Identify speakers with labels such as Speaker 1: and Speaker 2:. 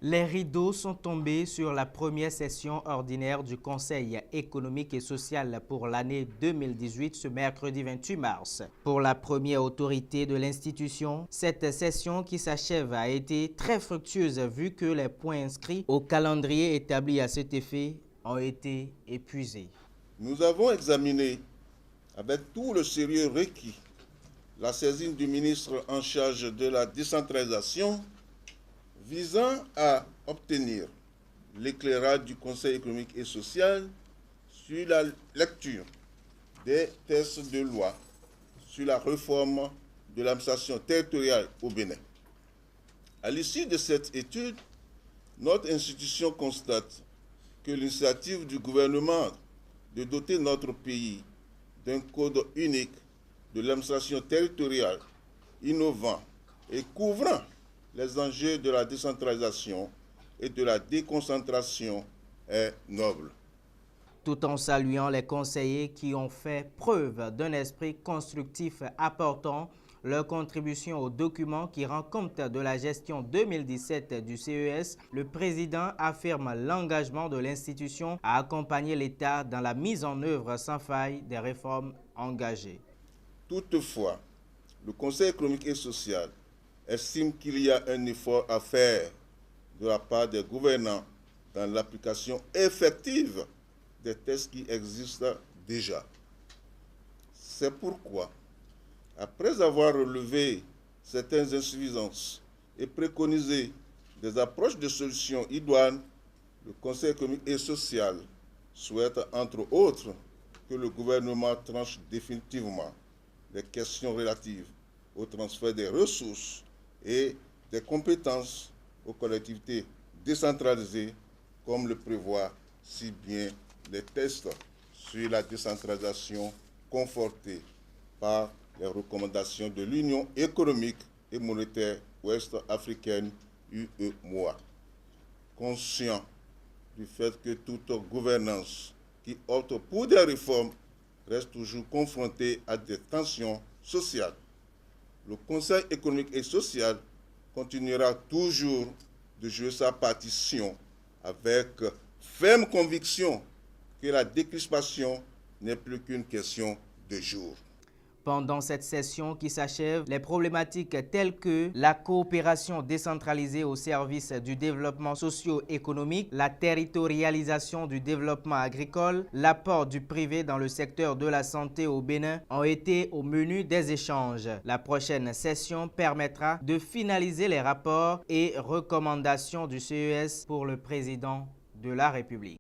Speaker 1: Les rideaux sont tombés sur la première session ordinaire du Conseil économique et social pour l'année 2018 ce mercredi 28 mars. Pour la première autorité de l'institution, cette session qui s'achève a été très fructueuse vu que les points inscrits au calendrier établi à cet effet ont été épuisés.
Speaker 2: Nous avons examiné avec tout le sérieux requis la saisine du ministre en charge de la décentralisation visant à obtenir l'éclairage du Conseil économique et social sur la lecture des textes de loi sur la réforme de l'administration territoriale au Bénin. À l'issue de cette étude, notre institution constate que l'initiative du gouvernement de doter notre pays d'un code unique de l'administration territoriale innovant et couvrant les enjeux de la décentralisation et de la déconcentration est noble.
Speaker 1: Tout en saluant les conseillers qui ont fait preuve d'un esprit constructif apportant leur contribution au document qui rend compte de la gestion 2017 du CES, le président affirme l'engagement de l'institution à accompagner l'État dans la mise en œuvre sans faille des réformes engagées.
Speaker 2: Toutefois, le Conseil économique et social estime qu'il y a un effort à faire de la part des gouvernants dans l'application effective des textes qui existent déjà. C'est pourquoi, après avoir relevé certaines insuffisances et préconisé des approches de solutions idoines, le Conseil économique et social souhaite, entre autres, que le gouvernement tranche définitivement les questions relatives au transfert des ressources et des compétences aux collectivités décentralisées, comme le prévoit si bien les textes sur la décentralisation confortés par les recommandations de l'Union économique et monétaire ouest-africaine UEMOA. Conscient du fait que toute gouvernance qui opte pour des réformes reste toujours confrontée à des tensions sociales, le Conseil économique et social continuera toujours de jouer sa partition avec ferme conviction que la décrispation n'est plus qu'une question de jours.
Speaker 1: Pendant cette session qui s'achève, les problématiques telles que la coopération décentralisée au service du développement socio-économique, la territorialisation du développement agricole, l'apport du privé dans le secteur de la santé au Bénin ont été au menu des échanges. La prochaine session permettra de finaliser les rapports et recommandations du CES pour le président de la République.